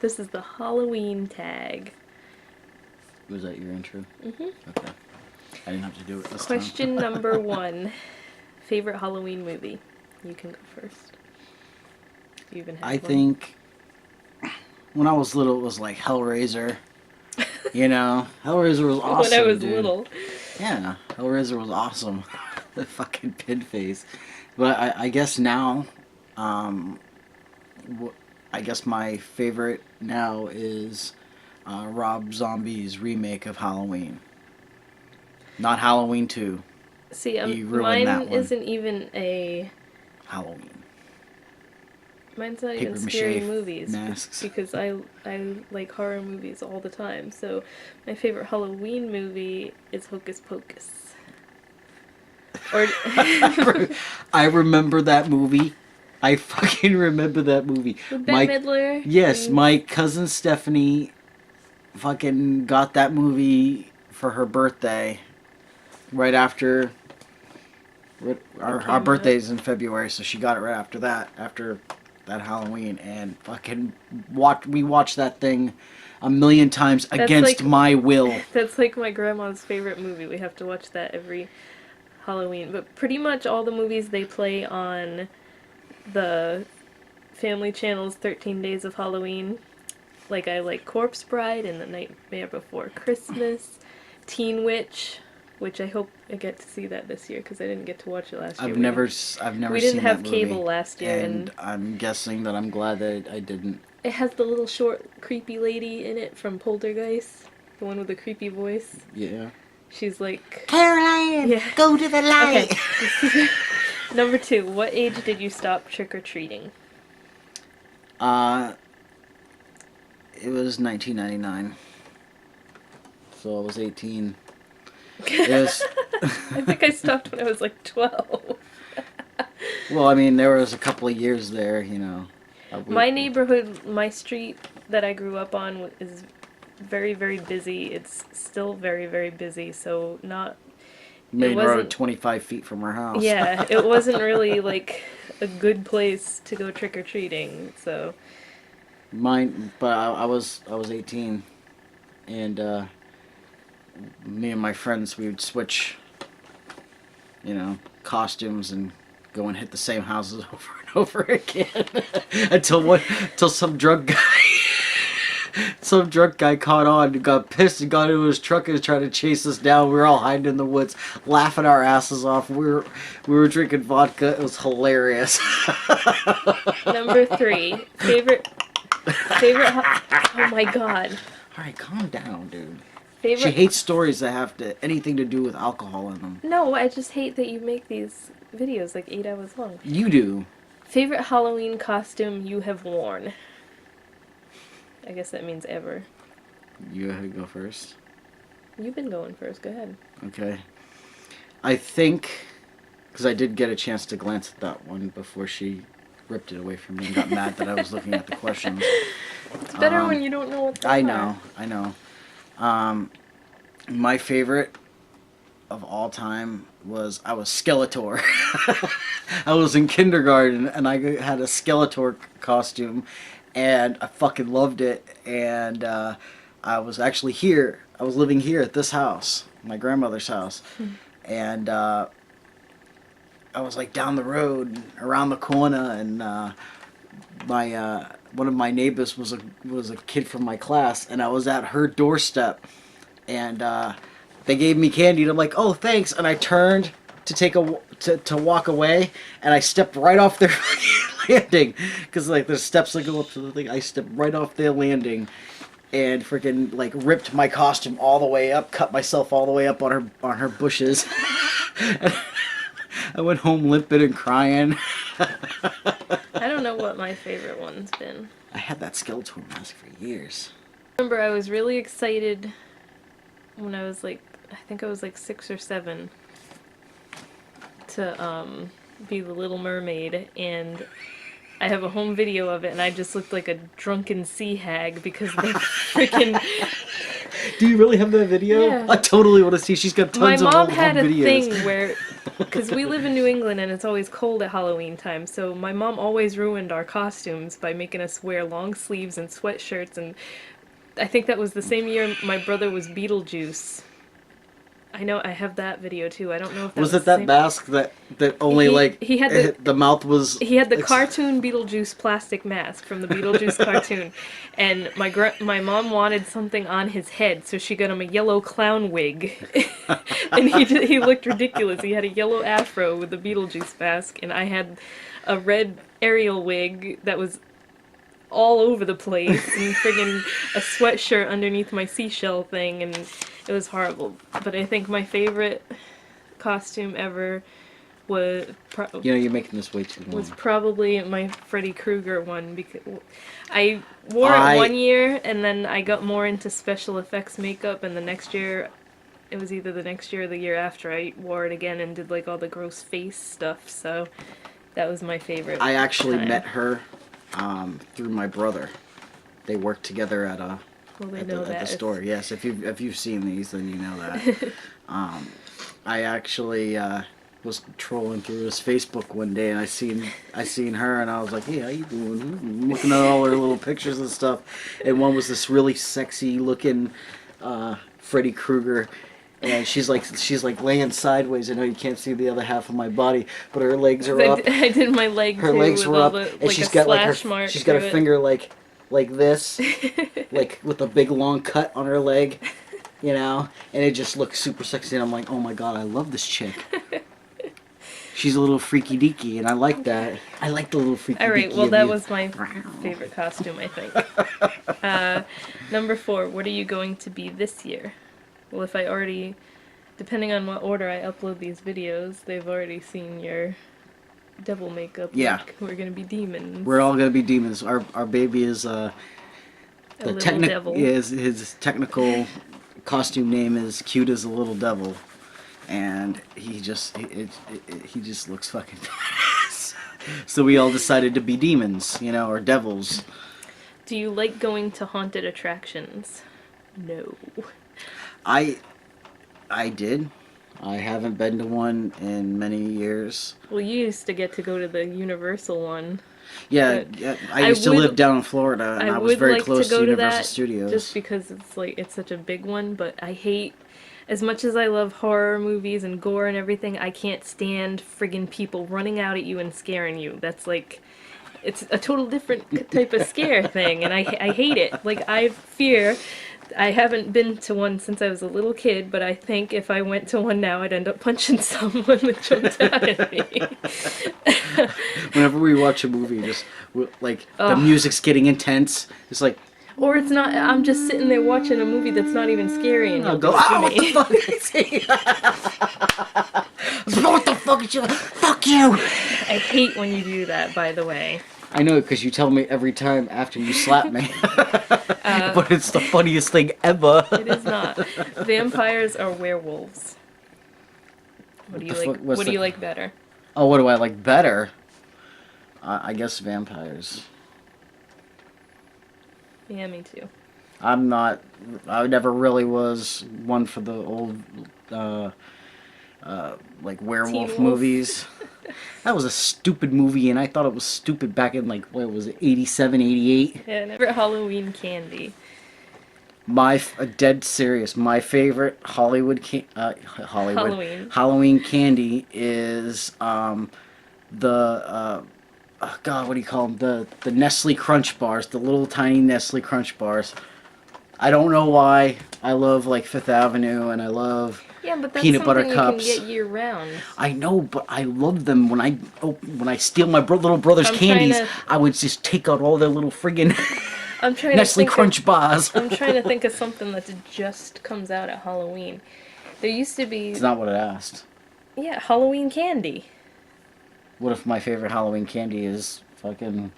This is the Halloween tag. Was that your intro? Mm-hmm. Okay. I didn't have to do it this Question time. number 1. Favorite Halloween movie? You can go first. You even have I one. think when I was little, it was like Hellraiser. You know, Hellraiser was awesome. When I was dude. little. Yeah, Hellraiser was awesome. The fucking pin face. But I guess now, I guess my favorite now is Rob Zombie's remake of Halloween. Not Halloween 2. See, He ruined mine that one. isn't even a... Halloween. Mine's not Paper even scary mache movies. masks. Because I like horror movies all the time. So my favorite Halloween movie is Hocus Pocus. Or I remember that movie. I fucking remember that movie. with Bette Midler. Yes, and- my cousin Stephanie fucking got that movie for her birthday. Right after our birthday's in February, so she got it right after that Halloween, and fucking we watched that thing a million times against like- my will. That's like my grandma's favorite movie. We have to watch that every Halloween. But pretty much all the movies they play on the Family Channel's 13 Days of Halloween. Like, I like Corpse Bride and The Nightmare Before Christmas, Teen Witch, which I hope I get to see that this year because I didn't get to watch it last year. I've never We seen didn't have that movie, cable last year, and I'm guessing that I'm glad that I didn't. it has the little short creepy lady in it from Poltergeist, the one with the creepy voice. Yeah. She's like, Caroline, Yeah. go to the light. okay. Number 2, what age did you stop trick-or-treating? It was 1999, so I was 18. It was, I think I stopped when I was like 12. well, I mean, there was a couple of years there, you know. My neighborhood, my street that I grew up on is very, very busy. It's still very, very busy, so not... Main road wasn't- 25 feet from our house. Yeah, it wasn't really, like, a good place to go trick-or-treating, so... Mine, but I was 18, and me and my friends, we would switch, you know, costumes and go and hit the same houses over and over again until some drunk guy caught on and got pissed and got into his truck and was trying to chase us down. We were all hiding in the woods, laughing our asses off. We were drinking vodka. It was hilarious. Number 3, favorite... Oh my god. All right, calm down, dude. Favorite... She hates stories that have anything to do with alcohol in them. No, I just hate that you make these videos like 8 hours long. You do. Favorite Halloween costume you have worn? I guess that means ever. You gotta go first. You've been going first, go ahead. Okay. I think, because I did get a chance to glance at that one before she ripped it away from me and got mad that I was looking at the questions. It's better when you don't know what they I are. know. My favorite of all time was I was Skeletor. I was in kindergarten and I had a Skeletor costume and I fucking loved it. And I was actually here. I was living here at this house, my grandmother's house. And I was like down the road, around the corner, and my one of my neighbors was a kid from my class, and I was at her doorstep, and they gave me candy, and I'm like, oh, thanks, and I turned to walk away, and I stepped right off their landing, because like there's steps that go up to the thing. I stepped right off their landing, and freaking like ripped my costume all the way up, cut myself all the way up on her bushes. And I went home limping and crying. I don't know what my favorite one's been. I had that Skeletor mask for years. I remember I was really excited when I was like, I think I was like 6 or 7, to be the Little Mermaid, and I have a home video of it, and I just looked like a drunken sea hag because the freaking Do you really have that video? Yeah. I totally want to see. She's got My tons of mom old had a videos. thing where, because we live in New England and it's always cold at Halloween time, so my mom always ruined our costumes by making us wear long sleeves and sweatshirts, and I think that was the same year my brother was Beetlejuice. I know I have that video too. I don't know if that Was was it the that same. mask that only He had the mouth was? He had the cartoon Beetlejuice plastic mask from the Beetlejuice cartoon, and my mom wanted something on his head, so she got him a yellow clown wig, and he looked ridiculous. He had a yellow afro with the Beetlejuice mask, and I had a red Ariel wig that was all over the place, and friggin' a sweatshirt underneath my seashell thing, and it was horrible. But I think my favorite costume ever was You're making this way too long. was probably my Freddy Krueger one, because I wore it one year and then I got more into special effects makeup, and the next year, it was either the next year or the year after, I wore it again and did like all the gross face stuff, so that was my favorite. I actually time. met her through my brother. They worked together at a Well, they at know the, at that. the store. Yes, if you've seen these, then you know that. I actually was trolling through his Facebook one day, and I seen her, and I was like, "Hey, how you doing?" I'm looking at all her little pictures and stuff, and one was this really sexy looking Freddy Krueger. And she's like laying sideways. I know you can't see the other half of my body, but her legs are up. I did my leg Her too, legs with were all up, the, and like she's a got slash mark she's got a through it. finger like this, like with a big long cut on her leg, you know, and it just looks super sexy. And I'm like, oh my god, I love this chick. She's a little freaky deaky, and I like that. I like the little freaky deaky. All right, well, that of you. was my favorite costume, I think. Number 4, what are you going to be this year? Well, if I already, depending on what order I upload these videos, they've already seen your devil makeup. Yeah. Like, we're gonna be demons. We're all gonna be demons. Our baby is a the little devil. his technical costume name is cute as a little devil, and he just looks fucking badass. So we all decided to be demons, or devils. Do you like going to haunted attractions? No. I did. I haven't been to one in many years. Well, you used to get to go to the Universal one. Yeah, I used to live down in Florida, and I was would very like close to go to to Universal that Studios. just because it's such a big one, but I hate, as much as I love horror movies and gore and everything, I can't stand friggin' people running out at you and scaring you. That's like, it's a total different type of scare thing, and I hate it. Like, I haven't been to one since I was a little kid, but I think if I went to one now, I'd end up punching someone that jumped out at me. Whenever we watch a movie, the music's getting intense. It's like, Or it's not, I'm just sitting there watching a movie that's not even scary, and I'll you'll go, do it to oh, what me. the fuck? What the fuck is you? Fuck you! I hate when you do that, by the way. I know, because you tell me every time after you slap me. But it's the funniest thing ever. It is not. Vampires are werewolves. What do you like? What do you like better? Oh, what do I like better? I guess vampires. Yeah, me too. I never really was one for the old, werewolf Teen Wolf. movies. That was a stupid movie, and I thought it was stupid back in, what was it, 87, 88? Yeah, never Halloween candy. Dead serious, my favorite Halloween candy is, God, what do you call them? The Nestle Crunch bars, the little tiny Nestle Crunch bars. I don't know why. I love, Fifth Avenue, and I love... Yeah, but that's peanut butter something cups. you can get year round. I know, but I love them. When I steal my little brother's candies, I would just take out all their little friggin' Nestle Crunch bars. I'm trying to think of something that just comes out at Halloween. There used to be... It's not what I asked. Yeah, Halloween candy. What if my favorite Halloween candy is fucking...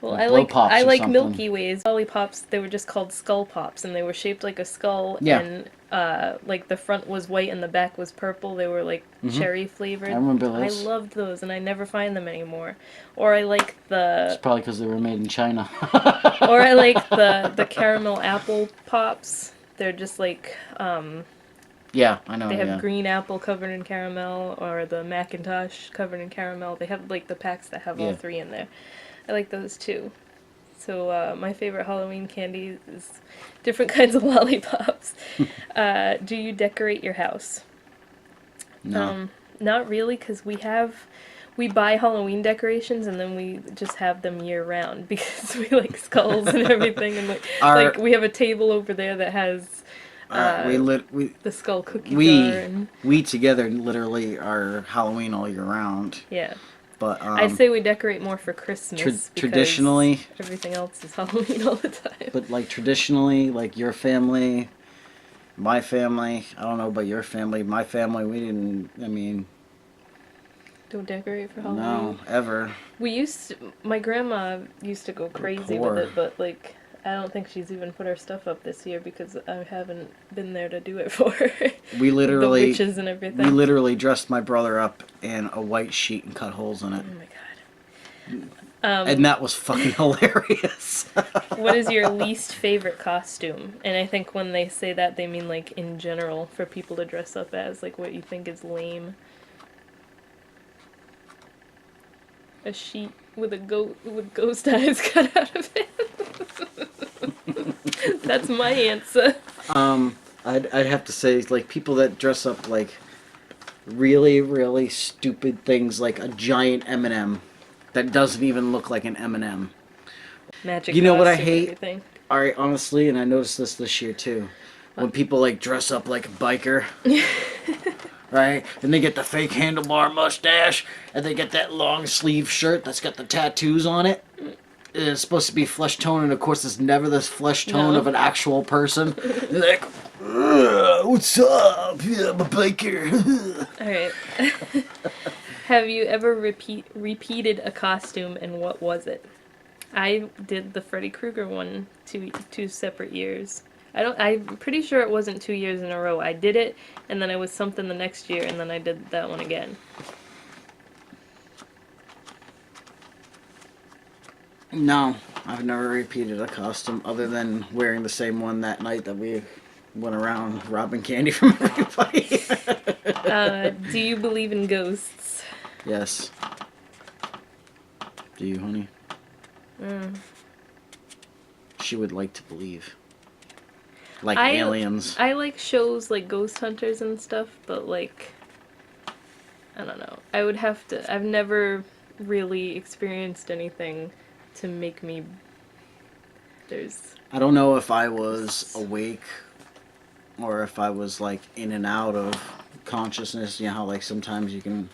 Well, Blow Pops I or like something. Milky Ways. Lollipops, they were just called Skull Pops, and they were shaped like a skull, Yeah. and the front was white and the back was purple. They were cherry flavored. I remember those. I loved those, and I never find them anymore. Or I like It's probably because they were made in China. or I like the caramel apple pops. They're just like Yeah, I know. they have Yeah. green apple covered in caramel or the Macintosh covered in caramel. They have like the packs that have all Yeah. three in there. I like those too. So my favorite Halloween candy is different kinds of lollipops. Do you decorate your house? No. Not really, because we buy Halloween decorations and then we just have them year round because we like skulls and everything, and like Our we have a table over there that has we uh, lit we the skull cookie jar we and we together literally are Halloween all year round. yeah. But I'd say we decorate more for Christmas because traditionally, everything else is Halloween all the time. but like traditionally, like your family, my family, I don't know about your family, my family, we didn't. I mean, Don't decorate for Halloween. no, ever. My grandma used to go crazy with poor. it, but like I don't think she's even put her stuff up this year because I haven't been there to do it for her. We The literally witches and everything. we literally dressed my brother up in a white sheet and cut holes in it. Oh my god. And that was fucking hilarious. What is your least favorite costume? And I think when they say that, they mean like in general for people to dress up as, like what you think is lame. A sheet with a goat with ghost eyes cut out of it. That's my answer. I'd have to say like people that dress up like really really stupid things, like a giant M&M that doesn't even look like an M&M. Magic. You know what I costume, hate? everything. Alright, honestly, and I noticed this year too. When people like dress up like a biker, right? And they get the fake handlebar mustache, and they get that long sleeve shirt that's got the tattoos on it. It's supposed to be flesh tone, and of course it's never this flesh tone No. of an actual person. They're like, "Ugh, what's up? Yeah, I'm a biker." Alright. Have you ever repeated a costume, and what was it? I did the Freddy Krueger one two separate years. I'm pretty sure it wasn't 2 years in a row. I did it, and then I was something the next year, and then I did that one again. No, I've never repeated a costume other than wearing the same one that night that we went around robbing candy from everybody. Do you believe in ghosts? Yes. Do you, honey? She would like to believe. Like aliens. I like shows like Ghost Hunters and stuff, but like, I don't know. I would have to. I've never really experienced anything to make me. I don't know if I was awake or if I was like in and out of consciousness. You know how like sometimes you can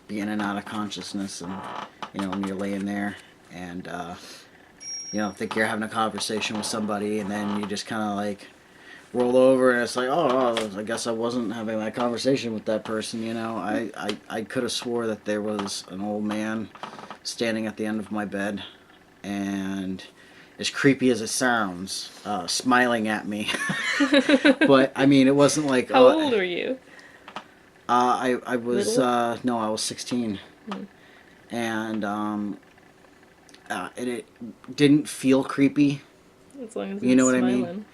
be in and out of consciousness, and you know when you're laying there and you know think you're having a conversation with somebody, and then you just kind of like roll over and it's like, oh, I guess I wasn't having that conversation with that person. You know, I could have swore that there was an old man standing at the end of my bed, and as creepy as it sounds, smiling at me. But I mean, it wasn't like. How old were you? I was Little? no, I was 16, and it didn't feel creepy. As long as You know what I smiling. mean?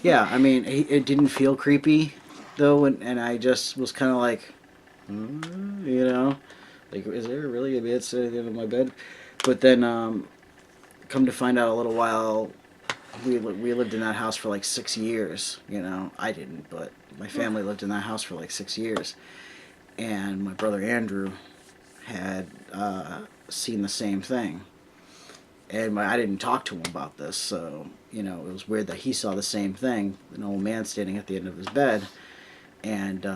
Yeah, I mean, it didn't feel creepy though, and I just was kind of like, you know, like, is there really a man sitting at the end of my bed? But then, come to find out a little while, we lived in that house for like 6 years. You know, I didn't, but my family lived in that house for like 6 years, and my brother Andrew had seen the same thing. And I didn't talk to him about this, so, you know, it was weird that he saw the same thing, an old man standing at the end of his bed. And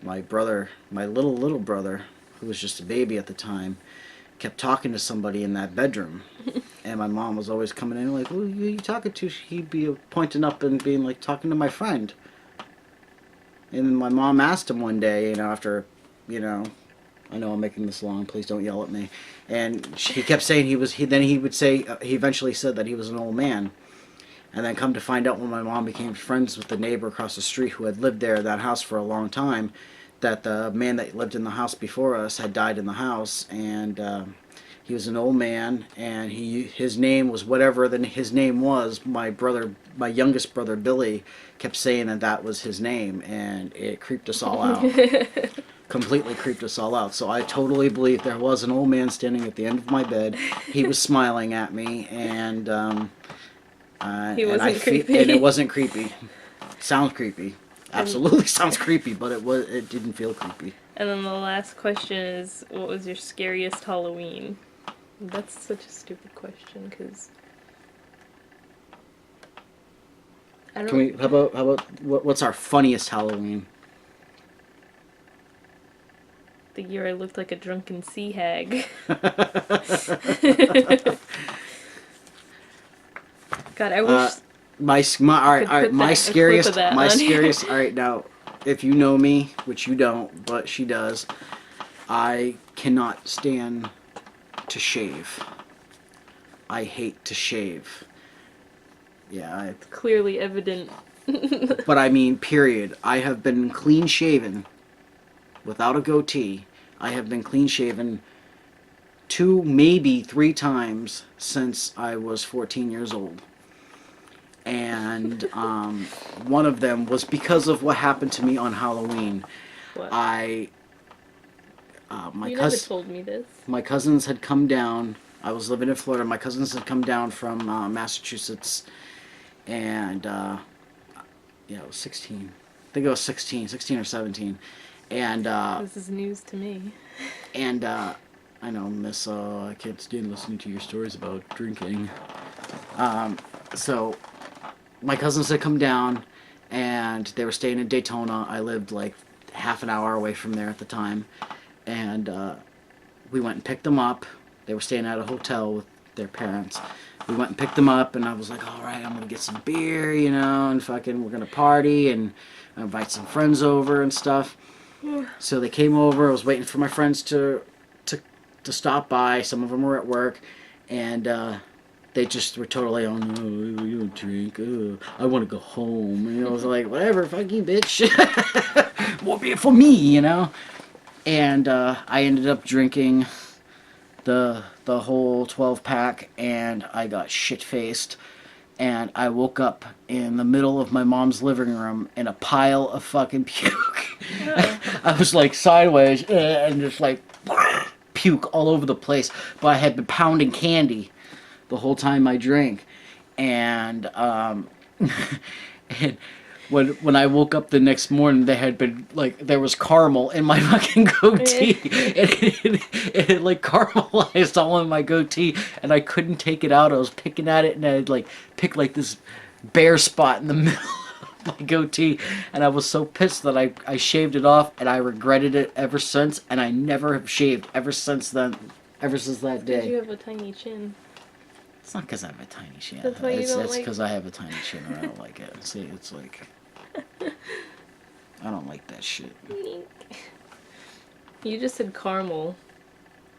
my brother, my little brother, who was just a baby at the time, kept talking to somebody in that bedroom. And my mom was always coming in like, who are you talking to? He'd be pointing up and being like, talking to my friend. And my mom asked him one day, you know, after, you know, I know I'm making this long, please don't yell at me. And he kept saying he would say, he eventually said that he was an old man. And then come to find out when my mom became friends with the neighbor across the street who had lived there in that house for a long time, that the man that lived in the house before us had died in the house, and He was an old man, and his name was whatever his name was. My youngest brother Billy, kept saying that was his name, and it creeped us all out. Completely creeped us all out. So I totally believe there was an old man standing at the end of my bed. He was smiling at me, and He wasn't creepy. and it wasn't creepy. Sounds creepy. Absolutely sounds creepy, but it didn't feel creepy. And then the last question is, what was your scariest Halloween? That's such a stupid question, because I don't. Can we? How about what's our funniest Halloween? The year I looked like a drunken sea hag. God, I wish. All right, my put scariest, a clip of that on here. all right, now, if you know me, which you don't, but she does, I cannot stand to shave. I hate to shave. Yeah, Clearly evident. but I mean, period. I have been clean shaven, without a goatee. I have been clean shaven 2, maybe 3 times since I was 14 years old. And one of them was because of what happened to me on Halloween. What? My Never told me this. My cousins had come down. I was living in Florida. My cousins had come down from Massachusetts, and yeah, I was 16. I think I was 16 or 17, and This is news to me. and I know, Miss. I can't stand listening to your stories about drinking. So my cousins had come down, and they were staying in Daytona. I lived like half an hour away from there at the time, and we went and picked them up. They were staying at a hotel with their parents. We went and picked them up, and I was like, all right, I'm gonna get some beer, you know, and fucking we're gonna party and invite some friends over and stuff. So they came over. I was waiting for my friends to stop by. Some of them were at work, and they just were totally on, oh, you don't drink, I want to go home. And I was like, whatever, fuck you, bitch. More beer for me, you know? And I ended up drinking the whole 12-pack, and I got shit-faced. And I woke up in the middle of my mom's living room in a pile of fucking puke. I was like sideways and just like puke all over the place. But I had been pounding candy the whole time I drank. And, and when I woke up the next morning, they had been like, there was caramel in my fucking goatee. It had like caramelized all in my goatee, and I couldn't take it out. I was picking at it, and I'd like pick like this bare spot in the middle of my goatee, and I was so pissed that I shaved it off, and I regretted it ever since, and I never have shaved ever since then, ever since that Because you day. have a tiny chin. It's not because I have a tiny chin. That's why you don't It's like- because I have a tiny chin, or I don't like it. See, it's like, I don't like that shit. You just said caramel.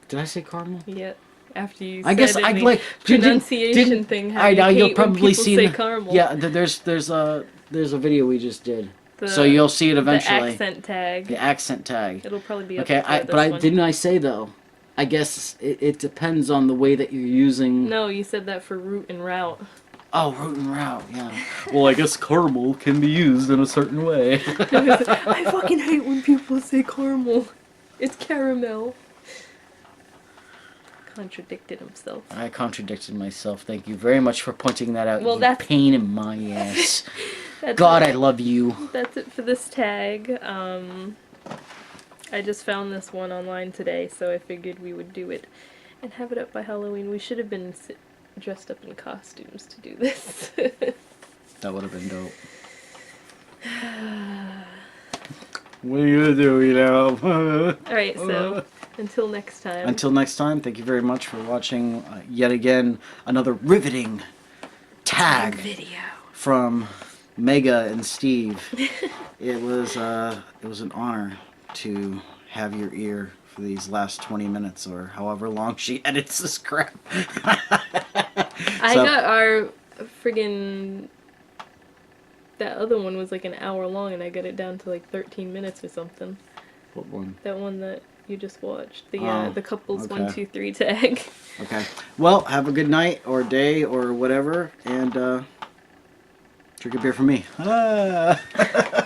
Did I say caramel? Yep. After you I said guess it, I the like pronunciation thing. How I you know hate you'll when probably people see say the, caramel. Yeah, there's a video we just did, The- so you'll see it eventually. The accent tag. The accent tag. It'll probably be up Okay, before this but I one. didn't I say though. I guess it depends on the way that you're using. No, you said that for root and route. Oh, root and route, yeah. Well, I guess caramel can be used in a certain way. I fucking hate when people say caramel. It's caramel. Contradicted himself. I contradicted myself. Thank you very much for pointing that out. Well, you that's- pain in my ass. That's God, it. I love you. That's it for this tag. I just found this one online today, so I figured we would do it and have it up by Halloween. We should have been dressed up in costumes to do this. That would have been dope. What are you gonna do, you know? Alright, so until next time. Until next time, thank you very much for watching yet again another riveting tag video. from Mega and Steve. It was an honor to have your ear for these last 20 minutes or however long she edits this crap. I got our friggin' that other one was like an hour long and I got it down to like 13 minutes or something. What one? That one that you just watched. Oh, The couples okay. 1, 2, 3 tag. Okay. Well, have a good night or day or whatever, and drink a beer for me. Ah.